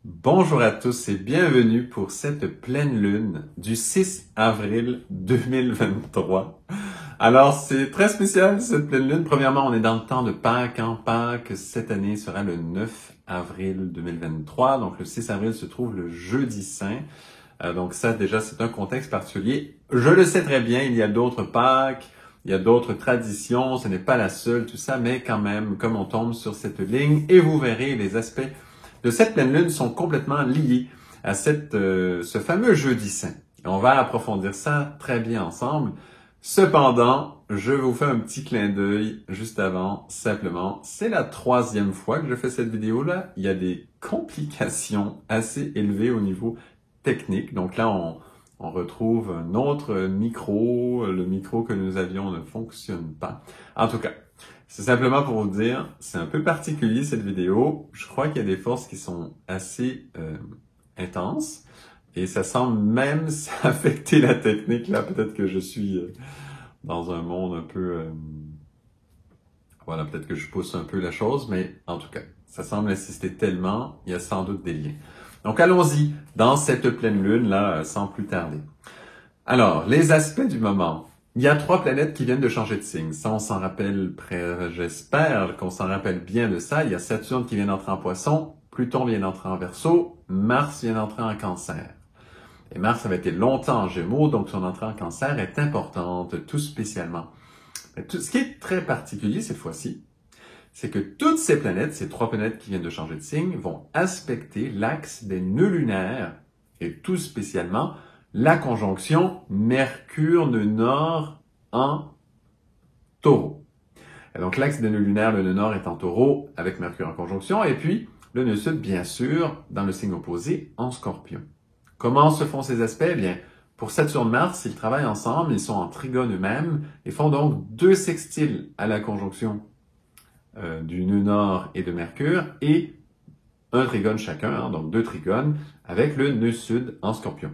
Bonjour à tous et bienvenue pour cette pleine lune du 6 avril 2023. Alors, c'est très spécial cette pleine lune. Premièrement, on est dans le temps de Pâques. Pâques, cette année, sera le 9 avril 2023. Donc, le 6 avril se trouve le jeudi saint. Donc ça, déjà, c'est un contexte particulier. Je le sais très bien, il y a d'autres Pâques, il y a d'autres traditions, ce n'est pas la seule, tout ça, mais quand même, comme on tombe sur cette ligne, et vous verrez, les aspects de cette pleine lune sont complètement liés à ce fameux jeudi saint. On va approfondir ça très bien ensemble. Cependant, je vous fais un petit clin d'œil juste avant, simplement. C'est la 3e fois que je fais cette vidéo-là. Il y a des complications assez élevées au niveau technique. Donc là, on retrouve un autre micro. Le micro que nous avions ne fonctionne pas. En tout cas, c'est simplement pour vous dire, c'est un peu particulier cette vidéo. Je crois qu'il y a des forces qui sont assez intenses. Et ça semble même affecter la technique. Là, peut-être que je suis dans un monde un peu... voilà, peut-être que je pousse un peu la chose, mais en tout cas, ça semble insister tellement, il y a sans doute des liens. Donc, allons-y dans cette pleine lune, là, sans plus tarder. Alors, les aspects du moment. Il y a 3 planètes qui viennent de changer de signe. Ça, on s'en rappelle, j'espère qu'on s'en rappelle bien de ça. Il y a Saturne qui vient d'entrer en Poisson, Pluton vient d'entrer en Verseau, Mars vient d'entrer en Cancer. Et Mars avait été longtemps en Gémeaux, donc son entrée en Cancer est importante, tout spécialement. Mais ce qui est très particulier cette fois-ci, c'est que toutes ces planètes, ces 3 planètes qui viennent de changer de signe, vont aspecter l'axe des nœuds lunaires, et tout spécialement la conjonction Mercure-nœud nord en Taureau. Et donc l'axe des nœuds lunaires, le nœud nord est en Taureau avec Mercure en conjonction, et puis le nœud sud, bien sûr, dans le signe opposé en Scorpion. Comment se font ces aspects? Eh bien, pour Saturne-Mars, ils travaillent ensemble, ils sont en trigone eux-mêmes et font donc 2 sextiles à la conjonction du nœud nord et de Mercure et un trigone chacun, donc 2 trigones avec le nœud sud en Scorpion.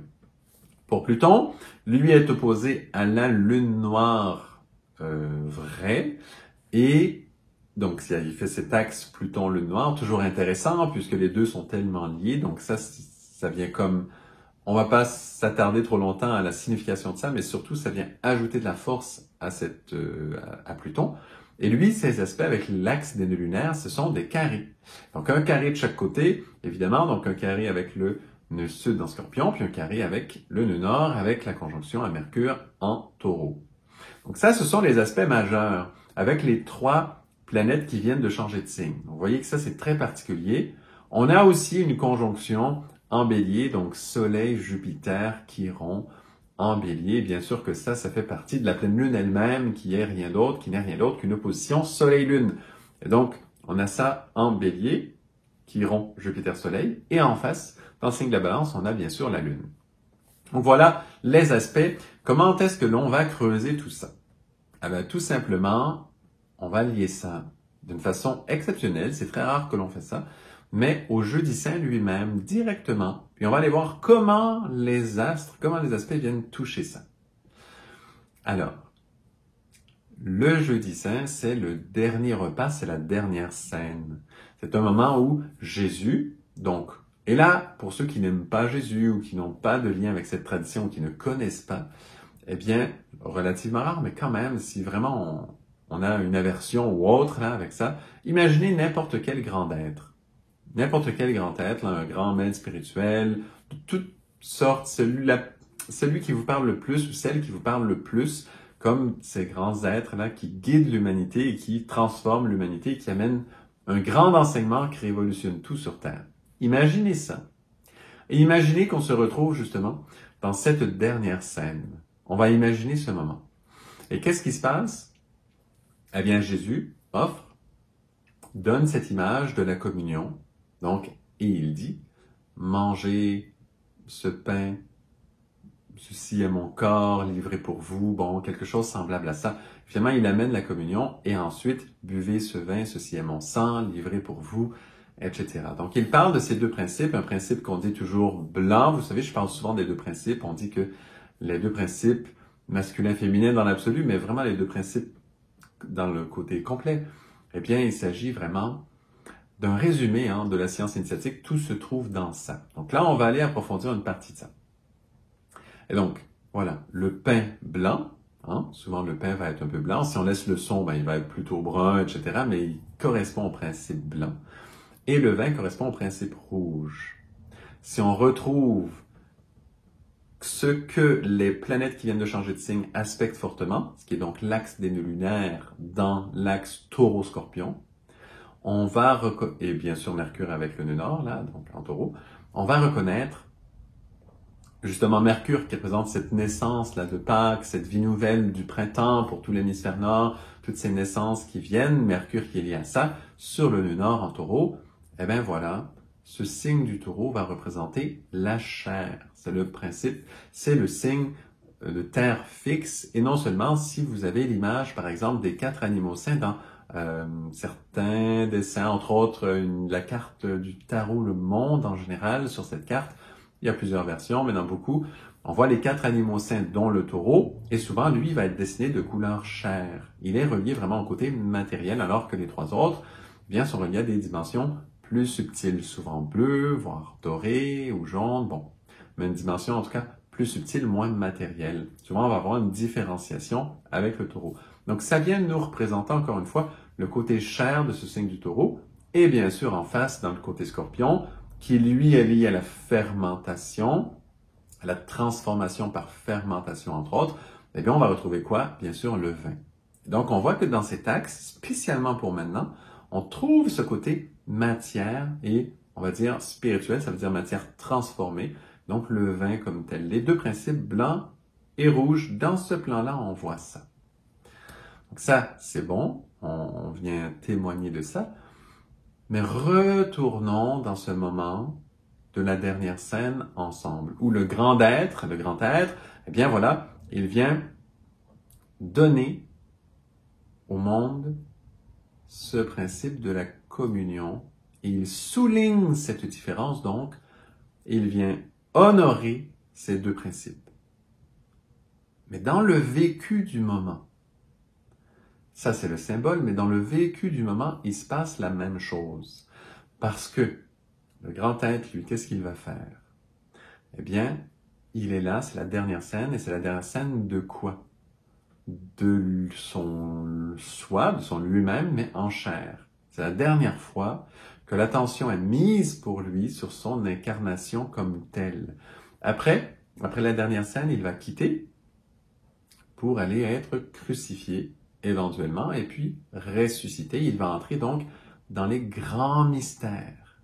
Pour Pluton, lui est opposé à la lune noire vraie et donc il fait cet axe Pluton-lune noire, toujours intéressant puisque les deux sont tellement liés, donc ça vient comme... On va pas s'attarder trop longtemps à la signification de ça, mais surtout, ça vient ajouter de la force à Pluton. Et lui, ses aspects avec l'axe des nœuds lunaires, ce sont des carrés. Donc, un carré de chaque côté, évidemment. Donc, un carré avec le nœud sud en Scorpion, puis un carré avec le nœud nord, avec la conjonction à Mercure en Taureau. Donc, ça, ce sont les aspects majeurs, avec les 3 planètes qui viennent de changer de signe. Donc, vous voyez que ça, c'est très particulier. On a aussi une conjonction en Bélier, donc Soleil, Jupiter, Chiron, en Bélier. Bien sûr que ça fait partie de la pleine lune elle-même, qui n'est rien d'autre qu'une opposition Soleil-Lune. Et donc, on a ça en Bélier, Chiron, Jupiter, Soleil, et en face, dans le signe de la Balance, on a bien sûr la Lune. Donc voilà les aspects. Comment est-ce que l'on va creuser tout ça? Eh bien, tout simplement, on va lier ça d'une façon exceptionnelle. C'est très rare que l'on fait ça. Mais au jeudi saint lui-même, directement. Puis on va aller voir comment les astres, comment les aspects viennent toucher ça. Alors, le jeudi saint, c'est le dernier repas, c'est la dernière scène. C'est un moment où Jésus, donc, est là, pour ceux qui n'aiment pas Jésus ou qui n'ont pas de lien avec cette tradition ou qui ne connaissent pas, eh bien, relativement rare, mais quand même, si vraiment on a une aversion ou autre là avec ça, imaginez n'importe quel grand être. N'importe quel grand être, là, un grand maître spirituel, de toutes sortes, celui qui vous parle le plus ou celle qui vous parle le plus, comme ces grands êtres-là qui guident l'humanité et qui transforment l'humanité et qui amènent un grand enseignement qui révolutionne tout sur Terre. Imaginez ça. Et imaginez qu'on se retrouve justement dans cette dernière scène. On va imaginer ce moment. Et qu'est-ce qui se passe? Eh bien, Jésus donne cette image de la communion. Donc, et il dit, mangez ce pain, ceci est mon corps livré pour vous, bon, quelque chose semblable à ça. Finalement, il amène la communion et ensuite, buvez ce vin, ceci est mon sang livré pour vous, etc. Donc, il parle de ces 2 principes, un principe qu'on dit toujours blanc. Vous savez, je parle souvent des 2 principes. On dit que les 2 principes, masculin-féminin dans l'absolu, mais vraiment les 2 principes dans le côté complet, eh bien, il s'agit vraiment d'un résumé de la science initiatique. Tout se trouve dans ça. Donc là, on va aller approfondir une partie de ça. Et donc, voilà, le pain blanc, souvent le pain va être un peu blanc. Si on laisse le son, il va être plutôt brun, etc. Mais il correspond au principe blanc. Et le vin correspond au principe rouge. Si on retrouve ce que les planètes qui viennent de changer de signe aspectent fortement, ce qui est donc l'axe des nœuds lunaires dans l'axe taureau-scorpion, on va et bien sûr Mercure avec le nœud nord, là, donc en taureau, on va reconnaître justement Mercure qui représente cette naissance là de Pâques, cette vie nouvelle du printemps pour tout l'hémisphère nord, toutes ces naissances qui viennent, Mercure qui est lié à ça, sur le nœud nord en taureau, eh bien voilà, ce signe du taureau va représenter la chair. C'est le principe, c'est le signe de terre fixe. Et non seulement si vous avez l'image, par exemple, des 4 animaux saints dans certains dessins, entre autres la carte du tarot, le monde en général, sur cette carte, il y a plusieurs versions, mais dans beaucoup, on voit les 4 animaux saints, dont le taureau, et souvent, lui, va être dessiné de couleur chair. Il est relié vraiment au côté matériel, alors que les 3 autres, bien, sont reliés à des dimensions plus subtiles, souvent bleu, voire doré ou jaune, bon, mais une dimension en tout cas plus subtile, moins matérielle. Souvent, on va avoir une différenciation avec le taureau. Donc, ça vient nous représenter encore une fois le côté chair de ce signe du taureau, et bien sûr en face, dans le côté scorpion, qui lui est lié à la fermentation, à la transformation par fermentation entre autres, eh bien, on va retrouver quoi? Bien sûr, le vin. Donc, on voit que dans cet axe, spécialement pour maintenant, on trouve ce côté matière et, on va dire, spirituel, ça veut dire matière transformée, donc le vin comme tel. Les deux principes, blanc et rouge, dans ce plan-là, on voit ça. Donc ça, c'est bon, on vient témoigner de ça, mais retournons dans ce moment de la dernière scène ensemble, où le grand être, eh bien voilà, il vient donner au monde ce principe de la communion, et il souligne cette différence, donc, il vient honorer ces deux principes. Mais dans le vécu du moment, ça c'est le symbole, mais dans le vécu du moment, il se passe la même chose. Parce que le grand être, lui, qu'est-ce qu'il va faire? Eh bien, il est là, c'est la dernière scène, et c'est la dernière scène de quoi? De son soi, de son lui-même, mais en chair. C'est la dernière fois que l'attention est mise pour lui sur son incarnation comme telle. Après la dernière scène, il va quitter pour aller être crucifié éventuellement et puis ressuscité. Il va entrer donc dans les grands mystères.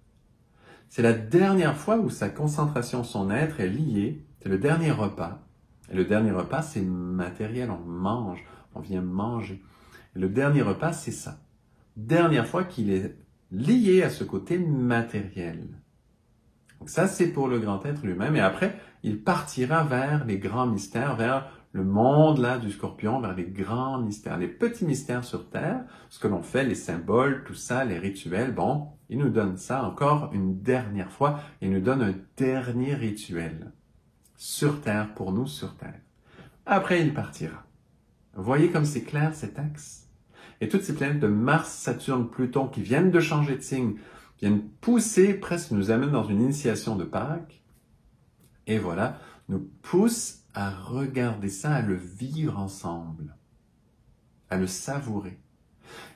C'est la dernière fois où sa concentration, son être est lié, c'est le dernier repas. Et le dernier repas, c'est matériel, on mange, on vient manger. Et le dernier repas, c'est ça. Dernière fois qu'il est lié à ce côté matériel. Donc ça, c'est pour le grand être lui-même. Et après, il partira vers les grands mystères, vers le monde là du scorpion, vers les grands mystères, les petits mystères sur Terre, ce que l'on fait, les symboles, tout ça, les rituels. Bon, il nous donne ça encore une dernière fois. Il nous donne un dernier rituel sur Terre, pour nous sur Terre. Après, il partira. Vous voyez comme c'est clair cet axe? Et toutes ces planètes de Mars, Saturne, Pluton qui viennent de changer de signe, viennent pousser, presque nous amènent dans une initiation de Pâques, et voilà, nous poussent à regarder ça, à le vivre ensemble, à le savourer.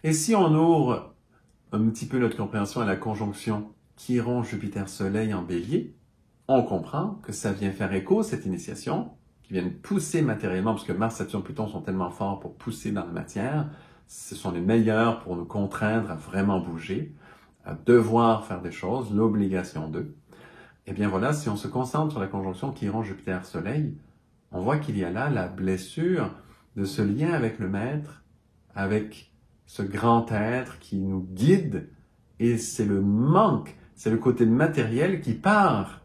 Et si on ouvre un petit peu notre compréhension à la conjonction Chiron, Jupiter, Soleil en Bélier, on comprend que ça vient faire écho, cette initiation, qui viennent pousser matériellement, parce que Mars, Saturne, Pluton sont tellement forts pour pousser dans la matière, ce sont les meilleurs pour nous contraindre à vraiment bouger, à devoir faire des choses, l'obligation d'eux. Et bien voilà, si on se concentre sur la conjonction Chiron, Jupiter, Soleil, on voit qu'il y a là la blessure de ce lien avec le maître, avec ce grand être qui nous guide, et c'est le manque, c'est le côté matériel qui part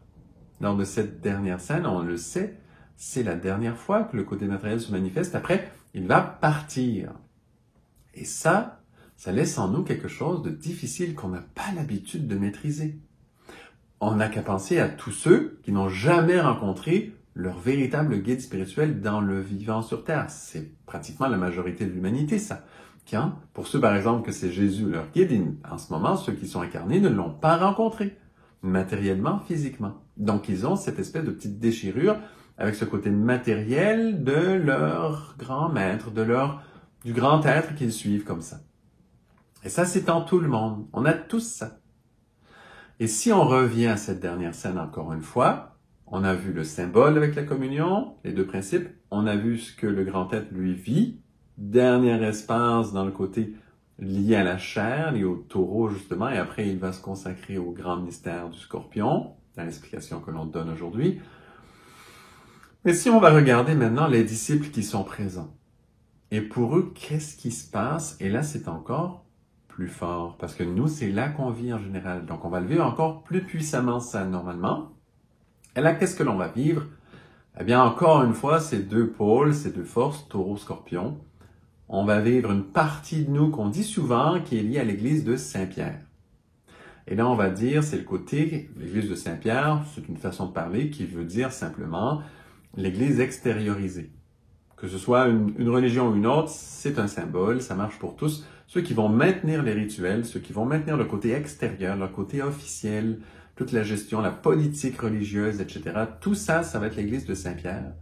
lors de cette dernière scène, on le sait, c'est la dernière fois que le côté matériel se manifeste. Après, il va partir. Et ça laisse en nous quelque chose de difficile qu'on n'a pas l'habitude de maîtriser. On n'a qu'à penser à tous ceux qui n'ont jamais rencontré leur véritable guide spirituel dans le vivant sur Terre. C'est pratiquement la majorité de l'humanité, ça. Quand, pour ceux par exemple que c'est Jésus leur guide, en ce moment, ceux qui sont incarnés ne l'ont pas rencontré, matériellement, physiquement. Donc ils ont cette espèce de petite déchirure avec ce côté matériel de leur grand maître, du grand être qu'ils suivent comme ça. Et ça, c'est en tout le monde. On a tous ça. Et si on revient à cette dernière scène encore une fois, on a vu le symbole avec la communion, les deux principes, on a vu ce que le grand être lui vit, dernier espace dans le côté lié à la chair, lié au taureau justement, et après il va se consacrer au grand mystère du scorpion, dans l'explication que l'on donne aujourd'hui. Mais si on va regarder maintenant les disciples qui sont présents, et pour eux, qu'est-ce qui se passe? Et là, c'est encore plus fort, parce que nous, c'est là qu'on vit en général. Donc, on va le vivre encore plus puissamment ça, normalement. Et là, qu'est-ce que l'on va vivre? Eh bien, encore une fois, ces deux pôles, ces deux forces, taureau-scorpion, on va vivre une partie de nous qu'on dit souvent qui est liée à l'église de Saint-Pierre. Et là, on va dire, c'est le côté, l'église de Saint-Pierre, c'est une façon de parler qui veut dire simplement l'église extériorisée. Que ce soit une religion ou une autre, c'est un symbole, ça marche pour tous. Ceux qui vont maintenir les rituels, ceux qui vont maintenir le côté extérieur, le côté officiel, toute la gestion, la politique religieuse, etc. Tout ça, ça va être l'église de Saint-Pierre.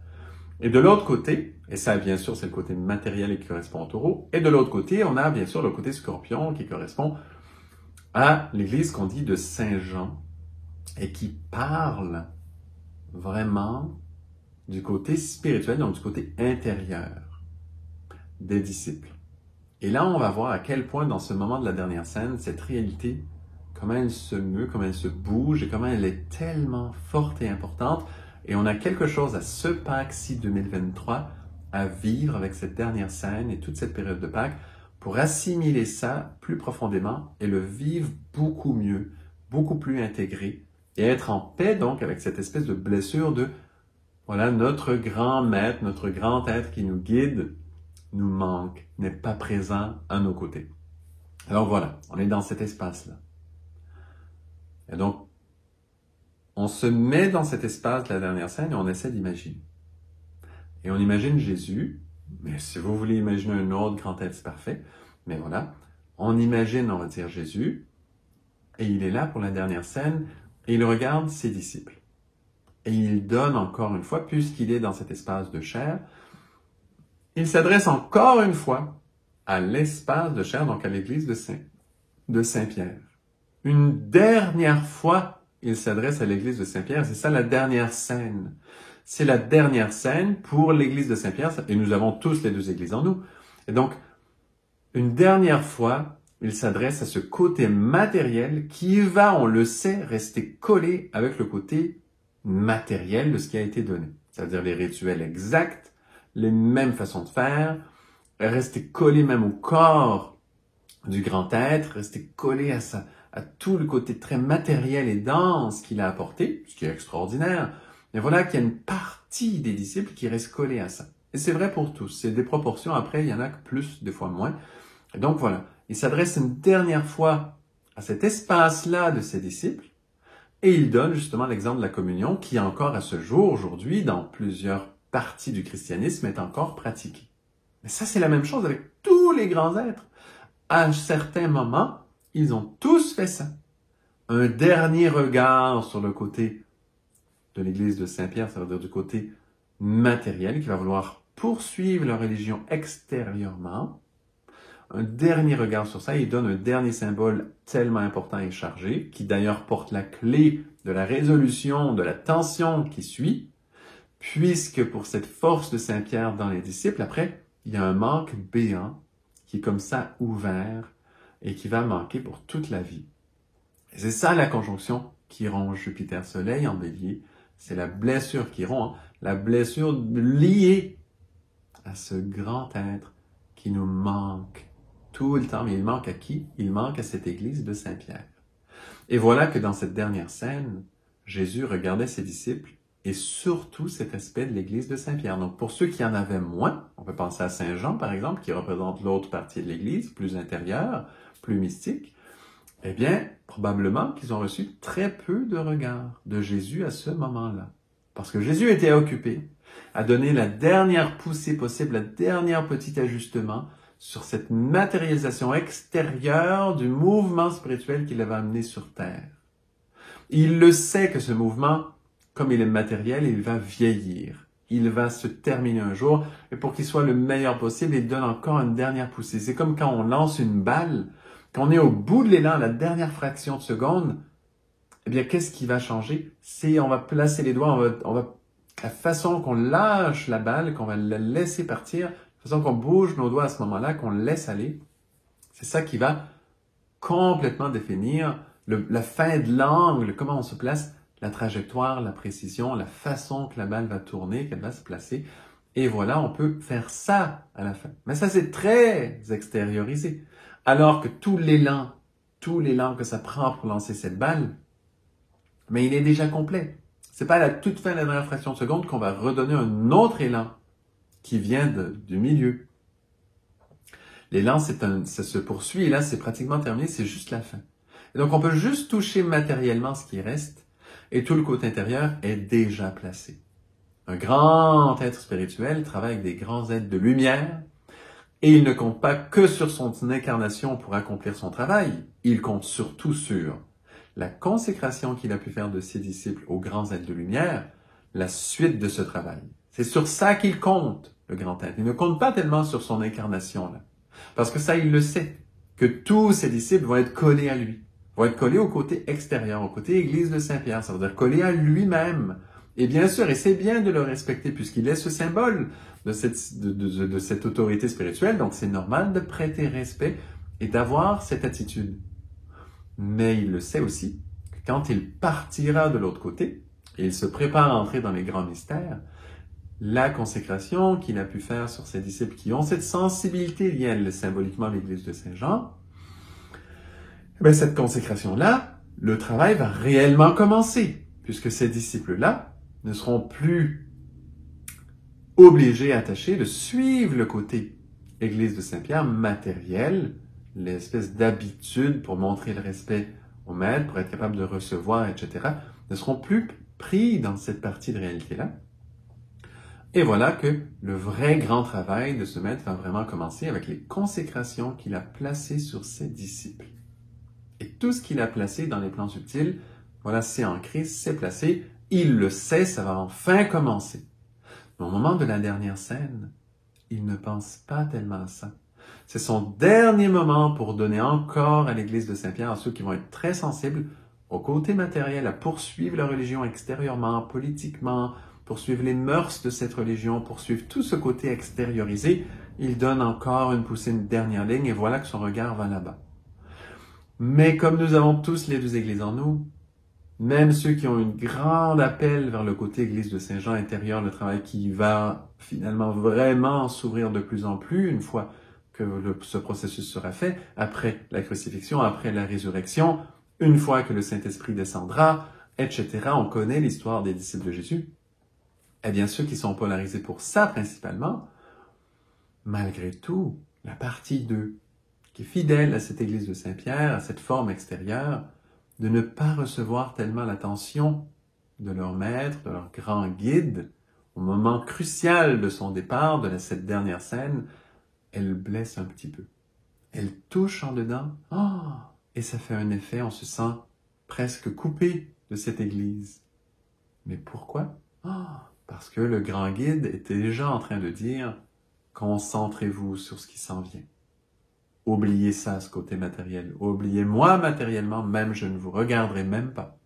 Et de l'autre côté, et ça, bien sûr, c'est le côté matériel qui correspond au taureau, et de l'autre côté, on a bien sûr le côté scorpion qui correspond à l'église qu'on dit de Saint-Jean et qui parle vraiment du côté spirituel, donc du côté intérieur des disciples. Et là, on va voir à quel point, dans ce moment de la dernière scène, cette réalité, comment elle se meut, comment elle se bouge et comment elle est tellement forte et importante. Et on a quelque chose à ce Pâques-ci 2023 à vivre avec cette dernière scène et toute cette période de Pâques pour assimiler ça plus profondément et le vivre beaucoup mieux, beaucoup plus intégré et être en paix donc avec cette espèce de blessure de voilà, notre grand maître, notre grand être qui nous guide, nous manque, n'est pas présent à nos côtés. Alors voilà, on est dans cet espace-là. Et donc, on se met dans cet espace de la dernière scène et on essaie d'imaginer. Et on imagine Jésus, mais si vous voulez imaginer un autre grand être, c'est parfait. Mais voilà, on imagine, on va dire Jésus, et il est là pour la dernière scène, et il regarde ses disciples. Et il donne encore une fois, puisqu'il est dans cet espace de chair, il s'adresse encore une fois à l'espace de chair, donc à l'église de Saint-Pierre. Une dernière fois, il s'adresse à l'église de Saint-Pierre. C'est ça la dernière scène. C'est la dernière scène pour l'église de Saint-Pierre, et nous avons tous les deux églises en nous. Et donc, une dernière fois, il s'adresse à ce côté matériel qui va, on le sait, rester collé avec le côté matériel de ce qui a été donné. C'est-à-dire les rituels exacts, les mêmes façons de faire, rester collé même au corps du grand être, rester collé à tout le côté très matériel et dense qu'il a apporté, ce qui est extraordinaire. Mais voilà qu'il y a une partie des disciples qui reste collée à ça. Et c'est vrai pour tous. C'est des proportions. Après, il y en a que plus, des fois moins. Et donc voilà. Il s'adresse une dernière fois à cet espace-là de ses disciples. Et il donne justement l'exemple de la communion qui encore à ce jour, aujourd'hui, dans plusieurs parties du christianisme, est encore pratiquée. Mais ça, c'est la même chose avec tous les grands êtres. À un certain moment, ils ont tous fait ça. Un dernier regard sur le côté de l'église de Saint-Pierre, ça veut dire du côté matériel, qui va vouloir poursuivre leur religion extérieurement. Un dernier regard sur ça, il donne un dernier symbole tellement important et chargé, qui d'ailleurs porte la clé de la résolution de la tension qui suit, puisque pour cette force de Saint-Pierre dans les disciples, après, il y a un manque béant qui est comme ça ouvert et qui va manquer pour toute la vie. Et c'est ça la conjonction Chiron-Jupiter-Soleil en Bélier. C'est la blessure Chiron, la blessure liée à ce grand être qui nous manque tout le temps. Mais il manque à qui? Il manque à cette église de Saint-Pierre. Et voilà que dans cette dernière scène, Jésus regardait ses disciples et surtout cet aspect de l'église de Saint-Pierre. Donc pour ceux qui en avaient moins, on peut penser à Saint Jean par exemple, qui représente l'autre partie de l'église, plus intérieure, plus mystique. Eh bien, probablement qu'ils ont reçu très peu de regards de Jésus à ce moment-là. Parce que Jésus était occupé à donner la dernière poussée possible, la dernière petit ajustement sur cette matérialisation extérieure du mouvement spirituel qu'il va amener sur Terre. Il le sait que ce mouvement, comme il est matériel, il va vieillir. Il va se terminer un jour, et pour qu'il soit le meilleur possible, il donne encore une dernière poussée. C'est comme quand on lance une balle, quand on est au bout de l'élan, la dernière fraction de seconde, eh bien, qu'est-ce qui va changer? C'est, on va placer les doigts, la façon qu'on lâche la balle, qu'on va la laisser partir, la façon qu'on bouge nos doigts à ce moment-là, qu'on laisse aller, c'est ça qui va complètement définir la fin de l'angle, comment on se place, la trajectoire, la précision, la façon que la balle va tourner, qu'elle va se placer. Et voilà, on peut faire ça à la fin. Mais ça, c'est très extériorisé. Alors que tout l'élan que ça prend pour lancer cette balle, mais il est déjà complet. C'est pas à la toute fin de la dernière fraction de seconde qu'on va redonner un autre élan qui vient du milieu. L'élan, ça se poursuit et là, c'est pratiquement terminé, c'est juste la fin. Et donc, on peut juste toucher matériellement ce qui reste et tout le côté intérieur est déjà placé. Un grand être spirituel travaille avec des grands êtres de lumière et il ne compte pas que sur son incarnation pour accomplir son travail, il compte surtout sur la consécration qu'il a pu faire de ses disciples aux grands êtres de lumière, la suite de ce travail. C'est sur ça qu'il compte, le grand être. Il ne compte pas tellement sur son incarnation, là. Parce que ça, il le sait, que tous ses disciples vont être collés à lui, vont être collés au côté extérieur, au côté Église de Saint-Pierre, ça veut dire collés à lui-même. Et bien sûr, et c'est bien de le respecter puisqu'il est ce symbole de cette autorité spirituelle, donc c'est normal de prêter respect et d'avoir cette attitude. Mais il le sait aussi que quand il partira de l'autre côté, et il se prépare à entrer dans les grands mystères, la consécration qu'il a pu faire sur ses disciples qui ont cette sensibilité liée symboliquement à l'église de Saint-Jean, ben cette consécration-là, le travail va réellement commencer, puisque ces disciples-là ne seront plus obligés, attachés de suivre le côté église de Saint-Pierre matériel, l'espèce d'habitude pour montrer le respect au maître, pour être capable de recevoir, etc., ne seront plus pris dans cette partie de réalité-là. Et voilà que le vrai grand travail de ce maître va vraiment commencer avec les consécrations qu'il a placées sur ses disciples. Et tout ce qu'il a placé dans les plans subtils, voilà, c'est ancré, c'est placé, il le sait, ça va enfin commencer. Mais au moment de la dernière scène, il ne pense pas tellement à ça. C'est son dernier moment pour donner encore à l'église de Saint-Pierre, à ceux qui vont être très sensibles au côté matériel, à poursuivre la religion extérieurement, politiquement, poursuivre les mœurs de cette religion, poursuivre tout ce côté extériorisé. Il donne encore une poussée, une dernière ligne, et voilà que son regard va là-bas. Mais comme nous avons tous les deux églises en nous, même ceux qui ont une grande appel vers le côté église de Saint-Jean intérieur, le travail qui va finalement vraiment s'ouvrir de plus en plus une fois que ce processus sera fait, après la crucifixion, après la résurrection, une fois que le Saint-Esprit descendra, etc. On connaît l'histoire des disciples de Jésus. Eh bien, ceux qui sont polarisés pour ça principalement, malgré tout, la partie 2, qui est fidèle à cette église de Saint-Pierre, à cette forme extérieure, de ne pas recevoir tellement l'attention de leur maître, de leur grand guide, au moment crucial de son départ, de cette dernière scène, elle blesse un petit peu. Elle touche en dedans, et ça fait un effet, on se sent presque coupé de cette église. Mais pourquoi? Parce que le grand guide était déjà en train de dire « Concentrez-vous sur ce qui s'en vient. Oubliez ça, ce côté matériel. Oubliez-moi matériellement, même je ne vous regarderai même pas. »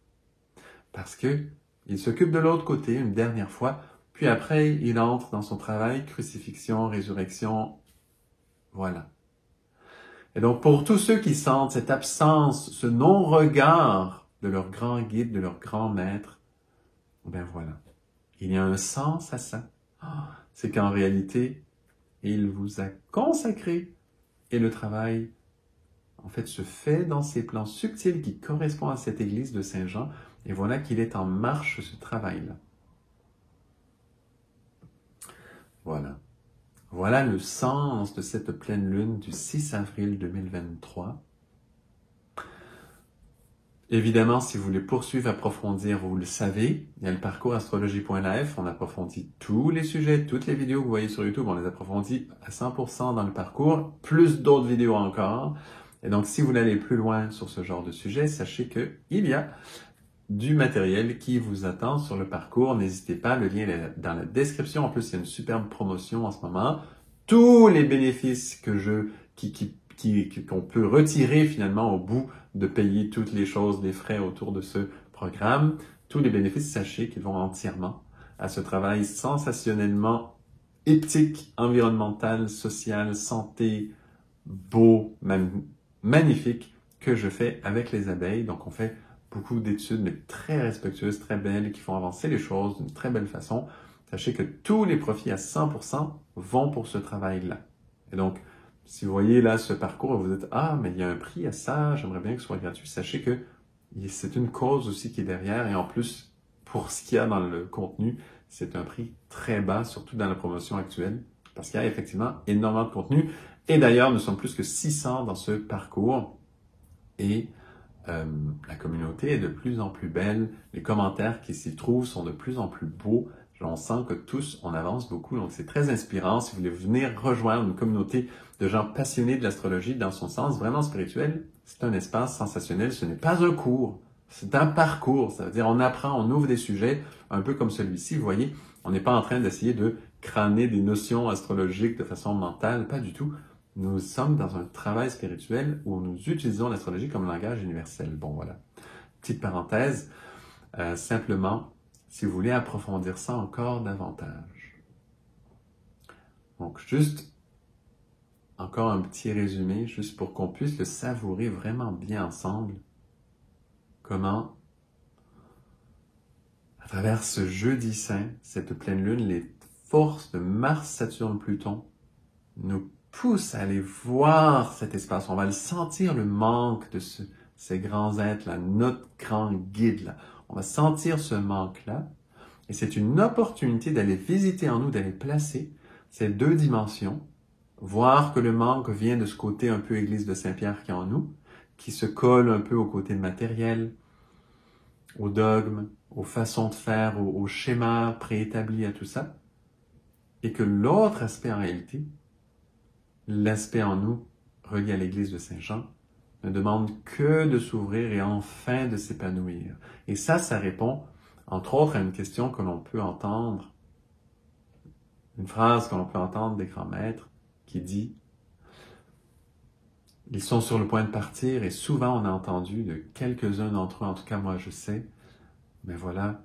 Parce que il s'occupe de l'autre côté une dernière fois, puis après il entre dans son travail, crucifixion, résurrection, voilà. Et donc pour tous ceux qui sentent cette absence, ce non-regard de leur grand guide, de leur grand maître, ben voilà. Il y a un sens à ça. C'est qu'en réalité, il vous a consacré et le travail, en fait, se fait dans ces plans subtils qui correspondent à cette église de Saint-Jean. Et voilà qu'il est en marche, ce travail-là. Voilà. Voilà le sens de cette pleine lune du 6 avril 2023. Évidemment, si vous voulez poursuivre, approfondir, vous le savez, il y a le parcours astrologie.life, on approfondit tous les sujets, toutes les vidéos que vous voyez sur YouTube, on les approfondit à 100% dans le parcours, plus d'autres vidéos encore. Et donc, si vous voulez aller plus loin sur ce genre de sujet, sachez qu'il y a du matériel qui vous attend sur le parcours. N'hésitez pas, le lien est dans la description. En plus, il y a une superbe promotion en ce moment. Tous les bénéfices qu'on peut retirer finalement au bout de payer toutes les choses, les frais autour de ce programme, tous les bénéfices, sachez qu'ils vont entièrement à ce travail sensationnellement éthique, environnemental, social, santé, beau, magnifique que je fais avec les abeilles. Donc, on fait beaucoup d'études, mais très respectueuses, très belles, qui font avancer les choses d'une très belle façon. Sachez que tous les profits à 100% vont pour ce travail-là. Et donc, si vous voyez là ce parcours et vous dites « Ah, mais il y a un prix à ça, j'aimerais bien que ce soit gratuit », sachez que c'est une cause aussi qui est derrière. Et en plus, pour ce qu'il y a dans le contenu, c'est un prix très bas, surtout dans la promotion actuelle, parce qu'il y a effectivement énormément de contenu. Et d'ailleurs, nous sommes plus que 600 dans ce parcours. Et la communauté est de plus en plus belle. Les commentaires qui s'y trouvent sont de plus en plus beaux. On sent que tous, on avance beaucoup. Donc, c'est très inspirant. Si vous voulez venir rejoindre une communauté de gens passionnés de l'astrologie dans son sens vraiment spirituel, c'est un espace sensationnel. Ce n'est pas un cours, c'est un parcours. Ça veut dire, on apprend, on ouvre des sujets, un peu comme celui-ci. Vous voyez, on n'est pas en train d'essayer de crâner des notions astrologiques de façon mentale. Pas du tout. Nous sommes dans un travail spirituel où nous utilisons l'astrologie comme langage universel. Bon, voilà. Petite parenthèse. Simplement, si vous voulez approfondir ça encore davantage. Donc, juste encore un petit résumé, juste pour qu'on puisse le savourer vraiment bien ensemble. Comment, à travers ce jeudi saint, cette pleine lune, les forces de Mars, Saturne, Pluton nous poussent à aller voir cet espace. On va le sentir, le manque de ces grands êtres-là, notre grand guide-là. On va sentir ce manque-là. Et c'est une opportunité d'aller visiter en nous, d'aller placer ces deux dimensions, voir que le manque vient de ce côté un peu Église de Saint-Pierre qui est en nous, qui se colle un peu au côté matériel, au dogme, aux façons de faire, aux schémas préétablis à tout ça, et que l'autre aspect en réalité, l'aspect en nous relié à l'Église de Saint-Jean, ne demande que de s'ouvrir et enfin de s'épanouir. Et ça répond, entre autres, à une question que l'on peut entendre, une phrase que l'on peut entendre des grands maîtres qui dit « Ils sont sur le point de partir » et souvent on a entendu de quelques-uns d'entre eux, en tout cas moi je sais, mais voilà,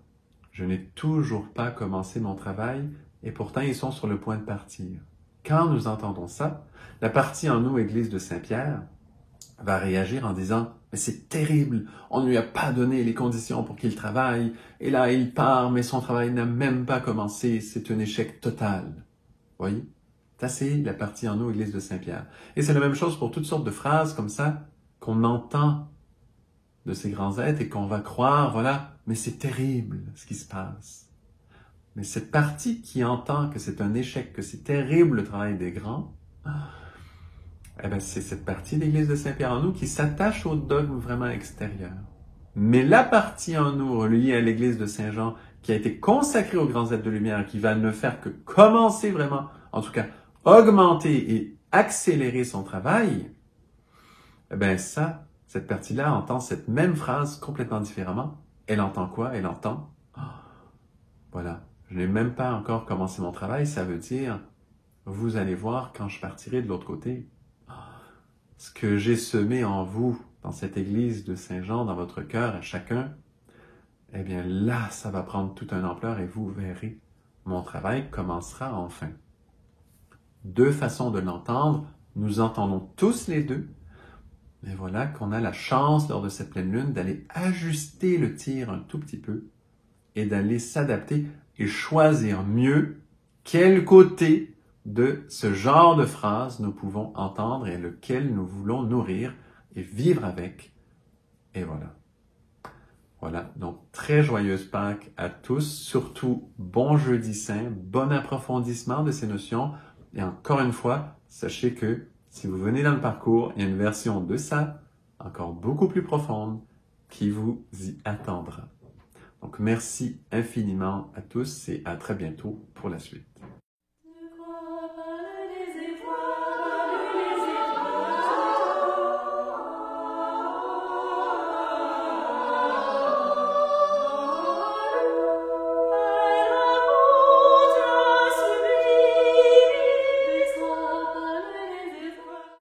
je n'ai toujours pas commencé mon travail et pourtant ils sont sur le point de partir. Quand nous entendons ça, la partie en nous, Église de Saint-Pierre, va réagir en disant « Mais c'est terrible, on ne lui a pas donné les conditions pour qu'il travaille, et là il part, mais son travail n'a même pas commencé, c'est un échec total. » Voyez? Ça, c'est la partie en nous, Église de Saint-Pierre. Et c'est la même chose pour toutes sortes de phrases comme ça, qu'on entend de ces grands êtres et qu'on va croire, voilà, mais c'est terrible ce qui se passe. Mais cette partie qui entend que c'est un échec, que c'est terrible le travail des grands, eh bien, c'est cette partie de l'Église de Saint-Pierre en nous qui s'attache au dogme vraiment extérieur. Mais la partie en nous reliée à l'Église de Saint-Jean, qui a été consacrée aux grands êtres de lumière, qui va ne faire que commencer vraiment, en tout cas, augmenter et accélérer son travail, eh bien ça, cette partie-là entend cette même phrase complètement différemment. Elle entend quoi? Elle entend voilà, je n'ai même pas encore commencé mon travail, ça veut dire, vous allez voir quand je partirai de l'autre côté, ce que j'ai semé en vous, dans cette église de Saint-Jean, dans votre cœur, à chacun, eh bien là, ça va prendre toute une ampleur et vous verrez, mon travail commencera enfin. Deux façons de l'entendre, nous entendons tous les deux, mais voilà qu'on a la chance, lors de cette pleine lune, d'aller ajuster le tir un tout petit peu et d'aller s'adapter et choisir mieux quel côté de ce genre de phrase nous pouvons entendre et lequel nous voulons nourrir et vivre avec. Et voilà. Voilà, donc très joyeuse Pâques à tous, surtout bon jeudi saint, bon approfondissement de ces notions. Et encore une fois, sachez que si vous venez dans le parcours, il y a une version de ça, encore beaucoup plus profonde, qui vous y attendra. Donc, merci infiniment à tous et à très bientôt pour la suite.